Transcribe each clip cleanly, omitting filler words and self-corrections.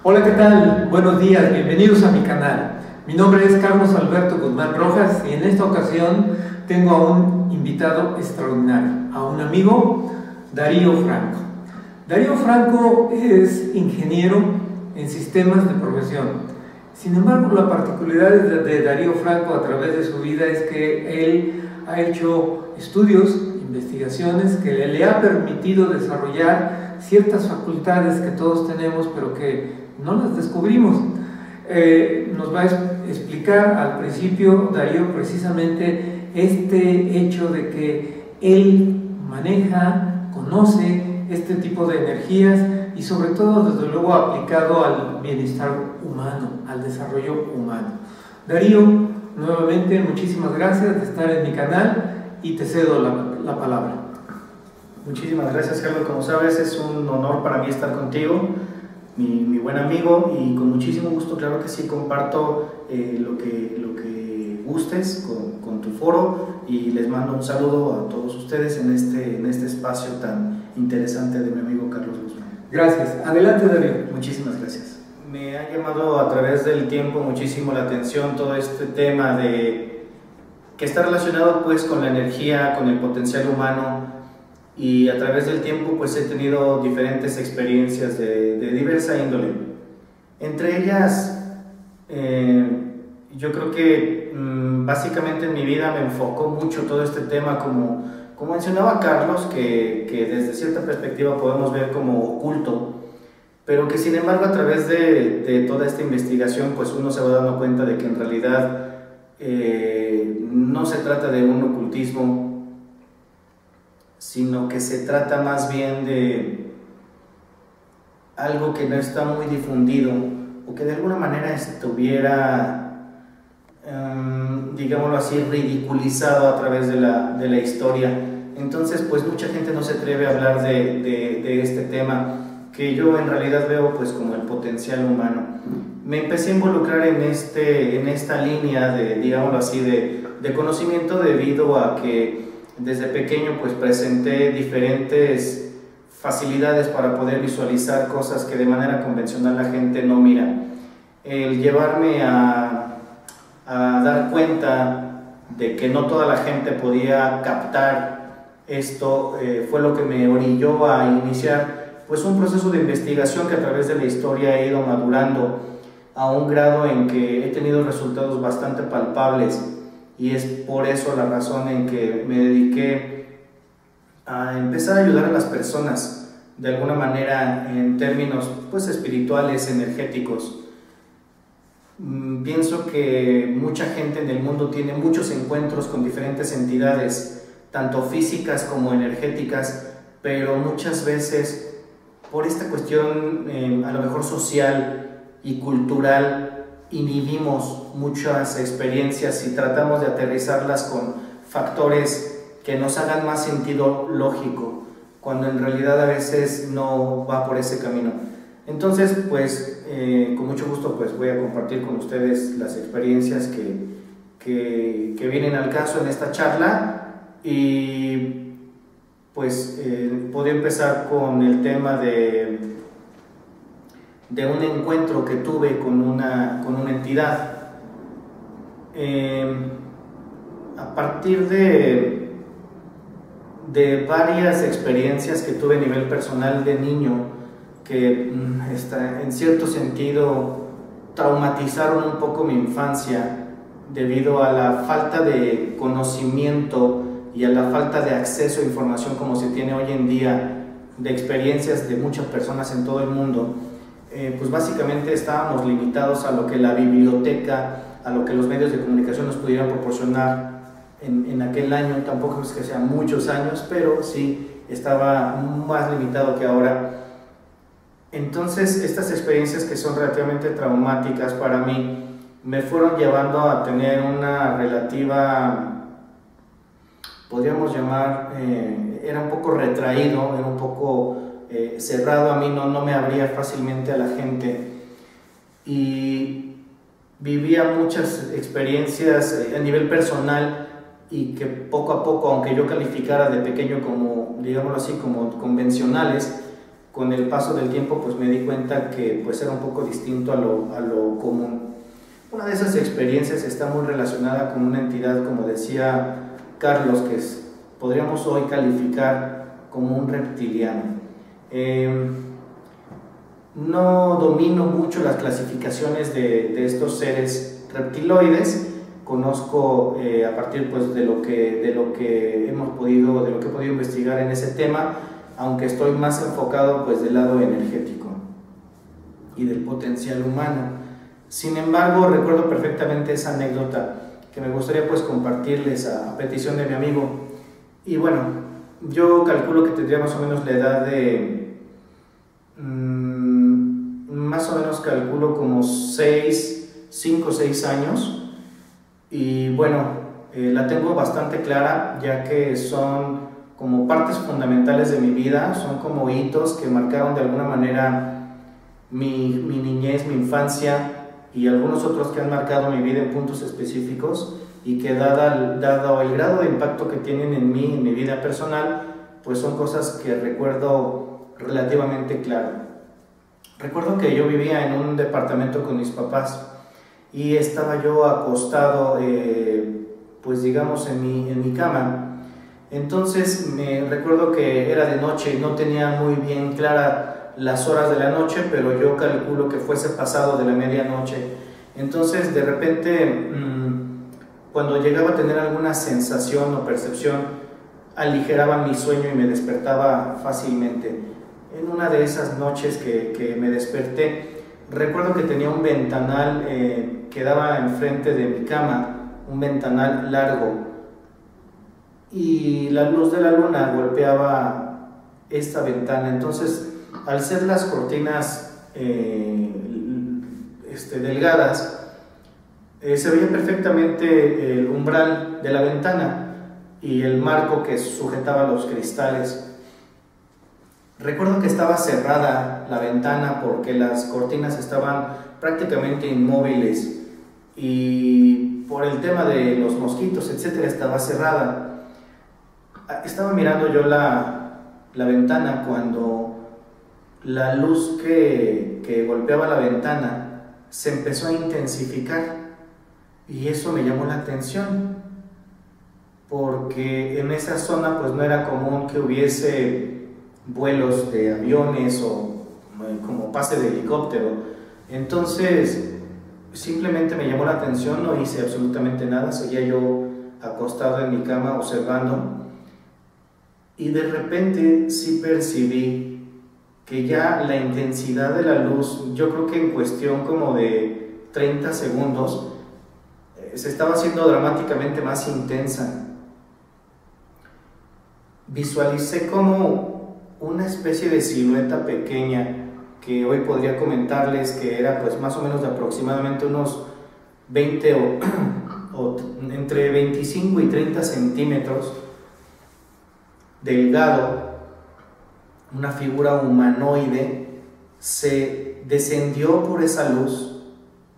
Hola, ¿qué tal? Buenos días, bienvenidos a mi canal. Mi nombre es Carlos Alberto Guzmán Rojas y en esta ocasión tengo a un invitado extraordinario, a un amigo, Darío Franco. Darío Franco es ingeniero en sistemas de profesión. Sin embargo, la particularidad de Darío Franco a través de su vida es que él ha hecho estudios, investigaciones que le ha permitido desarrollar ciertas facultades que todos tenemos, pero que no las descubrimos. Nos va a explicar al principio, Darío, precisamente este hecho de que él maneja, conoce este tipo de energías y sobre todo, desde luego, aplicado al bienestar humano, al desarrollo humano. Darío, nuevamente, muchísimas gracias de estar en mi canal y te cedo la palabra. Muchísimas gracias, Carlos. Como sabes, es un honor para mí estar contigo, mi buen amigo, y con muchísimo gusto, claro que sí, comparto lo que gustes con tu foro, y les mando un saludo a todos ustedes en este espacio tan interesante de mi amigo Carlos Guzmán. Gracias. Adelante, Darío. Muchísimas gracias. Me ha llamado a través del tiempo muchísimo la atención todo este tema que está relacionado pues con la energía, con el potencial humano, y a través del tiempo pues he tenido diferentes experiencias de diversa índole. Entre ellas, yo creo que básicamente en mi vida me enfocó mucho todo este tema, como mencionaba Carlos, que desde cierta perspectiva podemos ver como oculto, pero que sin embargo a través de toda esta investigación pues uno se va dando cuenta de que en realidad no se trata de un ocultismo, sino que se trata más bien de algo que no está muy difundido, o que de alguna manera estuviera, digámoslo así, ridiculizado a través de la historia. Entonces pues mucha gente no se atreve a hablar de este tema, que yo en realidad veo pues como el potencial humano. Me empecé a involucrar en esta línea de, digámoslo así, de conocimiento, debido a que desde pequeño pues presenté diferentes facilidades para poder visualizar cosas que de manera convencional la gente no mira. El llevarme a dar cuenta de que no toda la gente podía captar esto fue lo que me orilló a iniciar pues un proceso de investigación que a través de la historia he ido madurando a un grado en que he tenido resultados bastante palpables. Y es por eso la razón en que me dediqué a empezar a ayudar a las personas de alguna manera en términos pues espirituales, energéticos. Pienso que mucha gente en el mundo tiene muchos encuentros con diferentes entidades, tanto físicas como energéticas, pero muchas veces por esta cuestión a lo mejor social y cultural inhibimos muchas experiencias y tratamos de aterrizarlas con factores que nos hagan más sentido lógico, cuando en realidad a veces no va por ese camino. Entonces pues con mucho gusto pues voy a compartir con ustedes las experiencias que vienen al caso en esta charla, y pues podría empezar con el tema de un encuentro que tuve con una entidad. A partir de varias experiencias que tuve a nivel personal de niño, que en cierto sentido traumatizaron un poco mi infancia, debido a la falta de conocimiento y a la falta de acceso a información como se tiene hoy en día, de experiencias de muchas personas en todo el mundo. Pues básicamente estábamos limitados a lo que la biblioteca, a lo que los medios de comunicación nos pudieran proporcionar en aquel año. Tampoco es que sean muchos años, pero sí estaba más limitado que ahora. Entonces estas experiencias, que son relativamente traumáticas para mí, me fueron llevando a tener una relativa, podríamos llamar, era un poco retraído, era un poco cerrado a mí, no me abría fácilmente a la gente, y vivía muchas experiencias a nivel personal, y que poco a poco, aunque yo calificara de pequeño como, digámoslo así, como convencionales, con el paso del tiempo pues me di cuenta que pues era un poco distinto a lo común. Una de esas experiencias está muy relacionada con una entidad, como decía Carlos, que podríamos hoy calificar como un reptiliano. No domino mucho las clasificaciones de estos seres reptiloides. Conozco a partir pues, de lo que he podido investigar en ese tema, aunque estoy más enfocado pues, del lado energético y del potencial humano. Sin embargo, recuerdo perfectamente esa anécdota que me gustaría pues, compartirles a petición de mi amigo. Y bueno, yo calculo que tendría más o menos la edad de... más o menos calculo como 5 o 6 años. Y bueno, la tengo bastante clara, ya que son como partes fundamentales de mi vida, son como hitos que marcaron de alguna manera mi niñez, mi infancia, y algunos otros que han marcado mi vida en puntos específicos, y que dado el grado de impacto que tienen en mí, en mi vida personal, pues son cosas que recuerdo relativamente claro. Recuerdo que yo vivía en un departamento con mis papás y estaba yo acostado, pues digamos en mi cama. Entonces me recuerdo que era de noche y no tenía muy bien clara las horas de la noche, pero yo calculo que fuese pasado de la medianoche. Entonces de repente, cuando llegaba a tener alguna sensación o percepción, aligeraba mi sueño y me despertaba fácilmente. En una de esas noches que me desperté, recuerdo que tenía un ventanal que daba enfrente de mi cama, un ventanal largo, y la luz de la luna golpeaba esta ventana. Entonces, al ser las cortinas delgadas, se veía perfectamente el umbral de la ventana y el marco que sujetaba los cristales. Recuerdo que estaba cerrada la ventana porque las cortinas estaban prácticamente inmóviles y por el tema de los mosquitos, etcétera, estaba cerrada. Estaba mirando yo la ventana cuando la luz que golpeaba la ventana se empezó a intensificar, y eso me llamó la atención porque en esa zona pues no era común que hubiese vuelos de aviones o como pase de helicóptero. Entonces simplemente me llamó la atención, no hice absolutamente nada, seguía yo acostado en mi cama observando, y de repente sí percibí que ya la intensidad de la luz, yo creo que en cuestión como de 30 segundos, se estaba haciendo dramáticamente más intensa. Visualicé como una especie de silueta pequeña que hoy podría comentarles que era pues más o menos de aproximadamente unos 20 o entre 25 y 30 centímetros, delgado, una figura humanoide, se descendió por esa luz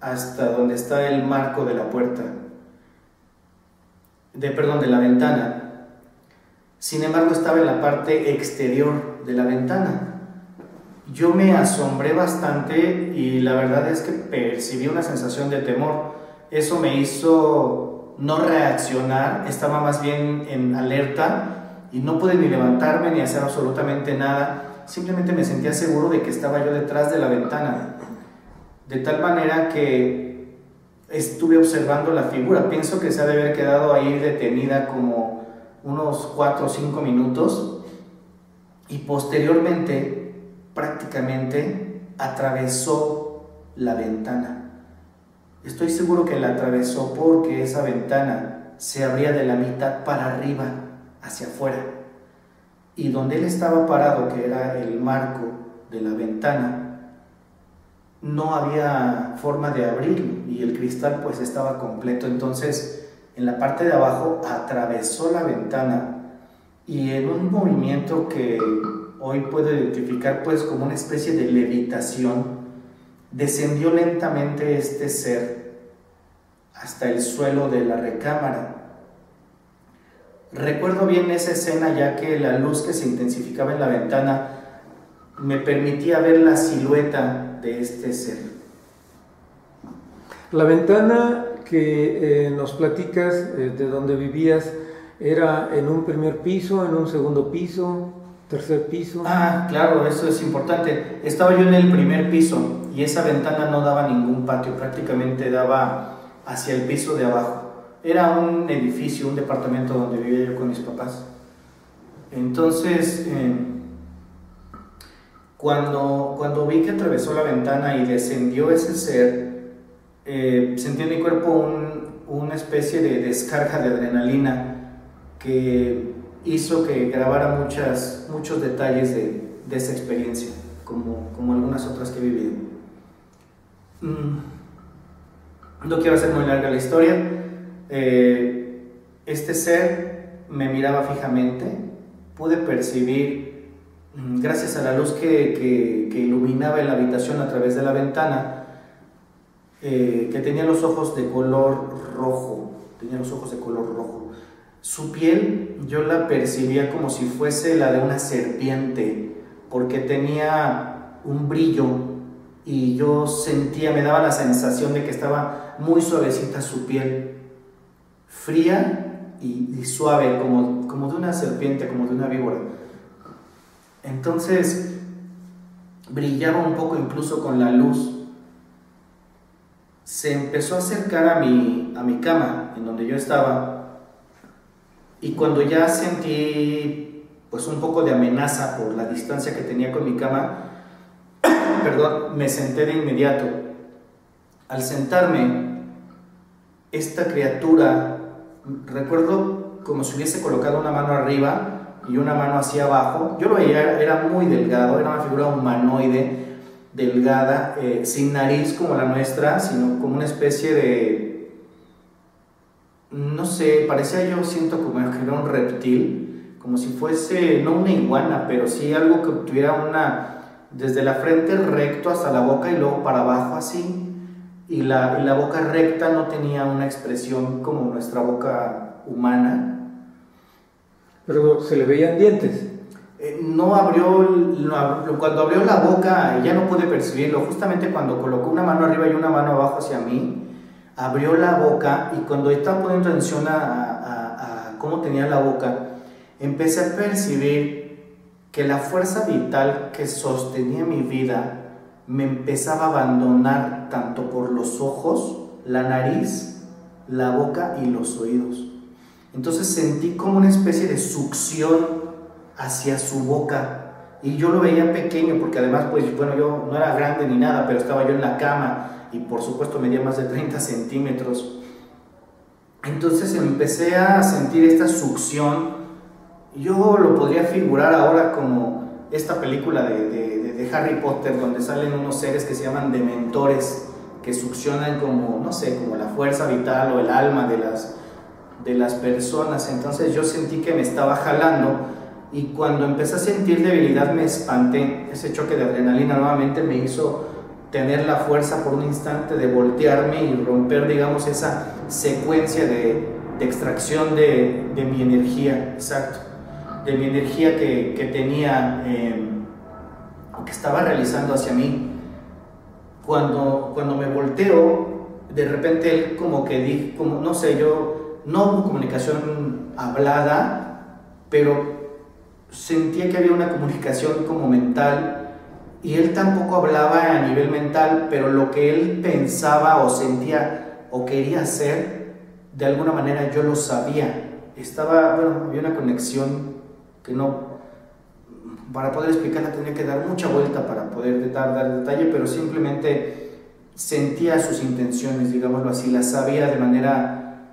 hasta donde está el marco de la puerta, de la ventana. Sin embargo, estaba en la parte exterior de la ventana. Yo me asombré bastante y la verdad es que percibí una sensación de temor. Eso me hizo no reaccionar, estaba más bien en alerta y no pude ni levantarme ni hacer absolutamente nada. Simplemente me sentía seguro de que estaba yo detrás de la ventana, de tal manera que estuve observando la figura. Pienso que se ha de haber quedado ahí detenida como unos 4 o 5 minutos, y posteriormente prácticamente atravesó la ventana. Estoy seguro que la atravesó porque esa ventana se abría de la mitad para arriba, hacia afuera, y donde él estaba parado, que era el marco de la ventana, no había forma de abrirlo y el cristal pues estaba completo. Entonces en la parte de abajo atravesó la ventana y en un movimiento que hoy puedo identificar pues como una especie de levitación, descendió lentamente este ser hasta el suelo de la recámara. Recuerdo bien esa escena, ya que la luz que se intensificaba en la ventana me permitía ver la silueta de este ser. La ventana que nos platicas de donde vivías, ¿era en un primer piso, en un segundo piso, tercer piso? Ah, claro, eso es importante. Estaba yo en el primer piso y esa ventana no daba ningún patio, prácticamente daba hacia el piso de abajo. Era un edificio, un departamento donde vivía yo con mis papás. Entonces, cuando vi que atravesó la ventana y descendió ese ser, sentí en mi cuerpo una especie de descarga de adrenalina que hizo que grabara muchos detalles de esa experiencia, como algunas otras que he vivido. No quiero hacer muy larga la historia. Este ser me miraba fijamente, pude percibir, gracias a la luz que iluminaba la habitación a través de la ventana, que tenía los ojos de color rojo, Su piel yo la percibía como si fuese la de una serpiente, porque tenía un brillo y yo sentía, me daba la sensación de que estaba muy suavecita su piel, fría y suave, como de una serpiente, como de una víbora. Entonces brillaba un poco incluso con la luz. Se empezó a acercar a mi cama, en donde yo estaba, y cuando ya sentí pues un poco de amenaza por la distancia que tenía con mi cama, me senté de inmediato. Al sentarme, esta criatura, recuerdo como si hubiese colocado una mano arriba y una mano hacia abajo. Yo lo veía, era muy delgado, era una figura humanoide, delgada, sin nariz como la nuestra, sino como una especie de, no sé, parecía, yo siento como que era un reptil, como si fuese, no una iguana, pero sí algo que tuviera desde la frente recto hasta la boca y luego para abajo así, y la boca recta no tenía una expresión como nuestra boca humana. Pero se le veían dientes. No cuando abrió la boca ya no pude percibirlo, justamente cuando colocó una mano arriba y una mano abajo hacia mí, abrió la boca, y cuando estaba poniendo atención a cómo tenía la boca, empecé a percibir que la fuerza vital que sostenía mi vida me empezaba a abandonar, tanto por los ojos, la nariz, la boca y los oídos. Entonces sentí como una especie de succión hacia su boca, y yo lo veía pequeño, porque además, pues bueno, yo no era grande ni nada, pero estaba yo en la cama, y por supuesto medía más de 30 centímetros. Entonces empecé a sentir esta succión. Yo lo podría figurar ahora como esta película de Harry Potter, donde salen unos seres que se llaman dementores, que succionan como, no sé, como la fuerza vital o el alma de las personas. Entonces yo sentí que me estaba jalando, y cuando empecé a sentir debilidad me espanté. Ese choque de adrenalina nuevamente me hizo tener la fuerza por un instante de voltearme y romper, digamos, esa secuencia de extracción de mi energía, exacto, de mi energía que tenía, o que estaba realizando hacia mí. Cuando me volteo, de repente él como que dijo, como, no sé, no hubo comunicación hablada, pero sentía que había una comunicación como mental, y él tampoco hablaba a nivel mental, pero lo que él pensaba o sentía o quería hacer, de alguna manera yo lo sabía. Había una conexión que no, para poder explicarla tenía que dar mucha vuelta para poder dar detalle, pero simplemente sentía sus intenciones, digámoslo así, las sabía de manera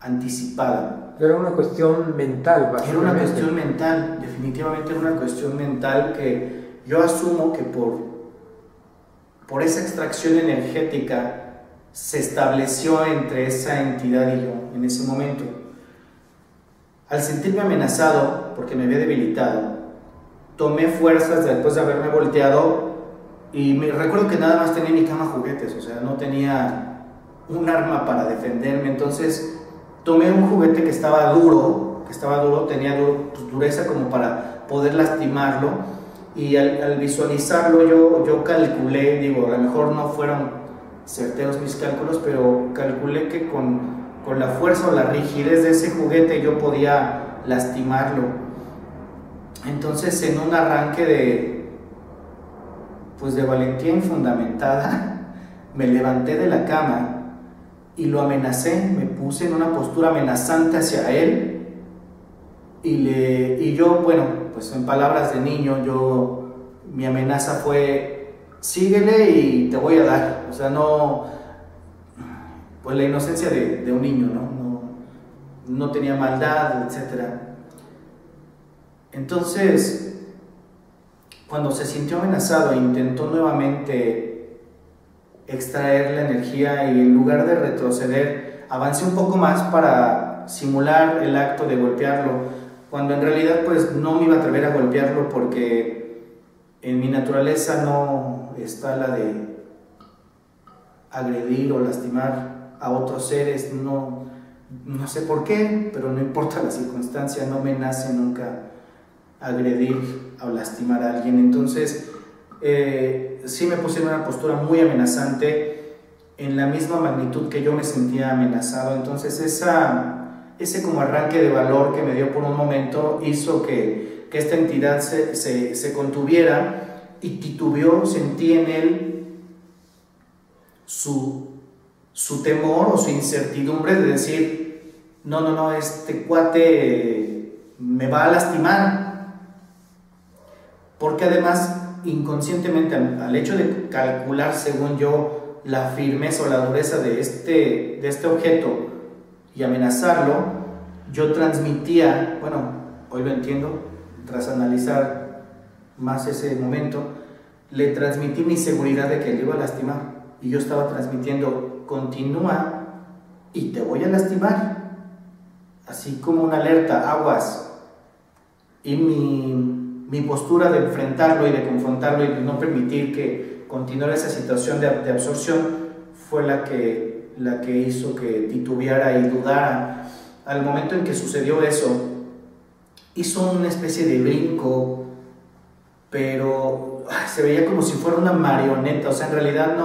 anticipada. Era una cuestión mental, básicamente. Era una cuestión mental, definitivamente era una cuestión mental, que yo asumo que por esa extracción energética se estableció entre esa entidad y yo en ese momento. Al sentirme amenazado, porque me había debilitado, tomé fuerzas después de haberme volteado, y me recuerdo que nada más tenía en mi cama juguetes, o sea, no tenía un arma para defenderme. Entonces tomé un juguete que estaba duro, tenía dureza como para poder lastimarlo, Y al visualizarlo yo calculé, digo, a lo mejor no fueron certeros mis cálculos, pero calculé que con la fuerza o la rigidez de ese juguete yo podía lastimarlo. Entonces, en un arranque de valentía infundamentada, me levanté de la cama y lo amenacé, me puse en una postura amenazante hacia él y yo, bueno, pues en palabras de niño, mi amenaza fue: síguele y te voy a dar. O sea, no, pues la inocencia de un niño, no tenía maldad, etc. Entonces, cuando se sintió amenazado, intentó nuevamente extraer la energía y en lugar de retroceder, avancé un poco más para simular el acto de golpearlo, cuando en realidad pues no me iba a atrever a golpearlo porque en mi naturaleza no está la de agredir o lastimar a otros seres, no sé por qué, pero no importa la circunstancia, no me nace nunca agredir o lastimar a alguien. Entonces sí me puse en una postura muy amenazante, en la misma magnitud que yo me sentía amenazado. Entonces ese como arranque de valor que me dio por un momento hizo que esta entidad se contuviera y titubeó. Sentí en él su temor o su incertidumbre de decir: no, este cuate me va a lastimar, porque además inconscientemente al hecho de calcular, según yo, la firmeza o la dureza de este objeto y amenazarlo, yo transmitía, bueno, hoy lo entiendo, tras analizar más ese momento, le transmití mi seguridad de que le iba a lastimar, y yo estaba transmitiendo: continúa y te voy a lastimar, así como una alerta, aguas. Y mi postura de enfrentarlo y de confrontarlo y de no permitir que continuara esa situación de absorción fue la que hizo que titubeara y dudara. Al momento en que sucedió eso, hizo una especie de brinco, pero se veía como si fuera una marioneta. O sea, en realidad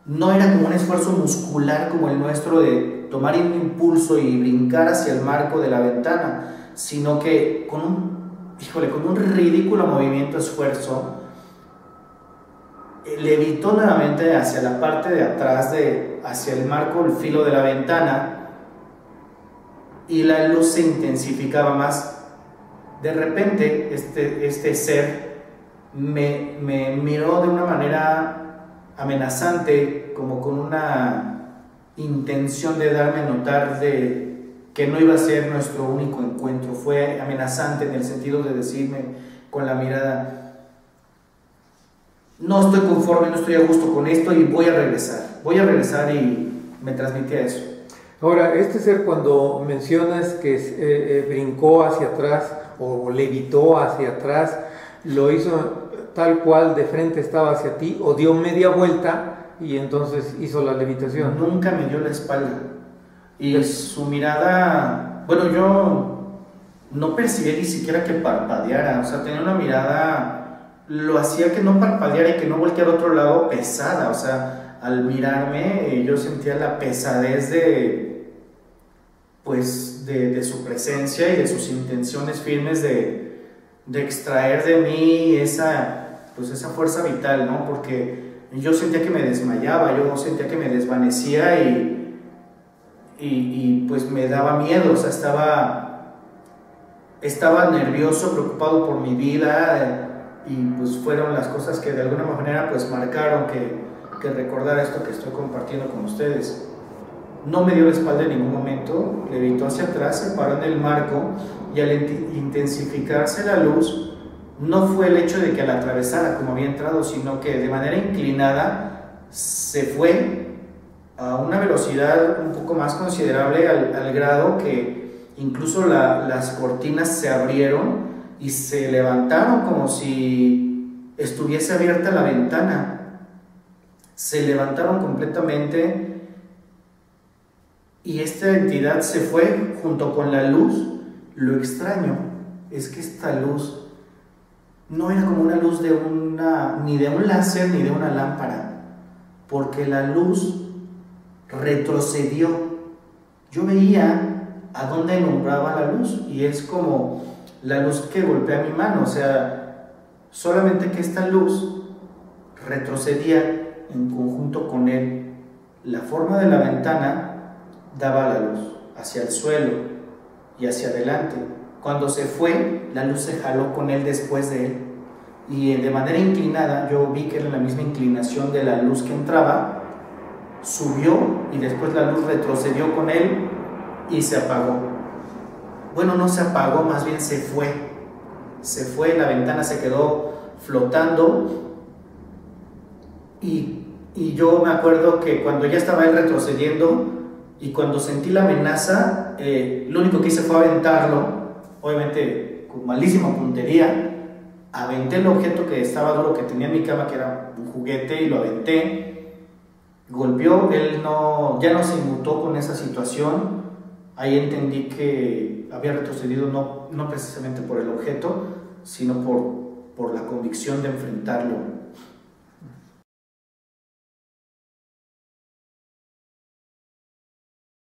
no era como un esfuerzo muscular como el nuestro de tomar un impulso y brincar hacia el marco de la ventana, sino que con un ridículo movimiento, esfuerzo, levitó nuevamente hacia la parte de atrás, hacia el marco, el filo de la ventana, y la luz se intensificaba más. De repente este ser me miró de una manera amenazante, como con una intención de darme a notar de que no iba a ser nuestro único encuentro. Fue amenazante en el sentido de decirme con la mirada: no estoy conforme, no estoy a gusto con esto y voy a regresar, y me transmitía eso. Ahora, este ser, cuando mencionas que brincó hacia atrás o levitó hacia atrás, ¿lo hizo tal cual de frente estaba hacia ti o dio media vuelta y entonces hizo la levitación? Nunca me dio la espalda. Y su mirada, bueno, yo no percibí ni siquiera que parpadeara. O sea, tenía una mirada, lo hacía que no parpadeara y que no volteara a otro lado, pesada. O sea, al mirarme yo sentía la pesadez de su presencia y de sus intenciones firmes de extraer de mí esa fuerza vital, ¿no? Porque yo sentía que me desmayaba, yo sentía que me desvanecía y pues me daba miedo. O sea, estaba nervioso, preocupado por mi vida, y pues fueron las cosas que de alguna manera pues marcaron que recordar esto que estoy compartiendo con ustedes. No me dio la espalda en ningún momento, levitó hacia atrás, se paró en el marco, y al intensificarse la luz, no fue el hecho de que al atravesara como había entrado, sino que de manera inclinada se fue a una velocidad un poco más considerable, al grado que incluso las cortinas se abrieron y se levantaron como si estuviese abierta la ventana. Se levantaron completamente, y esta entidad se fue junto con la luz. Lo extraño es que esta luz no era como una luz ni de un láser ni de una lámpara, porque la luz retrocedió. Yo veía a dónde alumbraba la luz y es como la luz que golpea mi mano, o sea, solamente que esta luz retrocedía en conjunto con él. La forma de la ventana daba la luz hacia el suelo y hacia adelante. Cuando se fue, la luz se jaló con él después de él, y de manera inclinada yo vi que era la misma inclinación de la luz que entraba, subió y después la luz retrocedió con él y se apagó. Bueno, no se apagó, más bien se fue, la ventana se quedó flotando, y yo me acuerdo que cuando ya estaba él retrocediendo y cuando sentí la amenaza, lo único que hice fue aventarlo, obviamente con malísima puntería. Aventé el objeto que estaba duro que tenía en mi cama, que era un juguete, y lo aventé. Golpeó, él ya no se inmutó con esa situación. Ahí entendí que había retrocedido no precisamente por el objeto, sino por la convicción de enfrentarlo.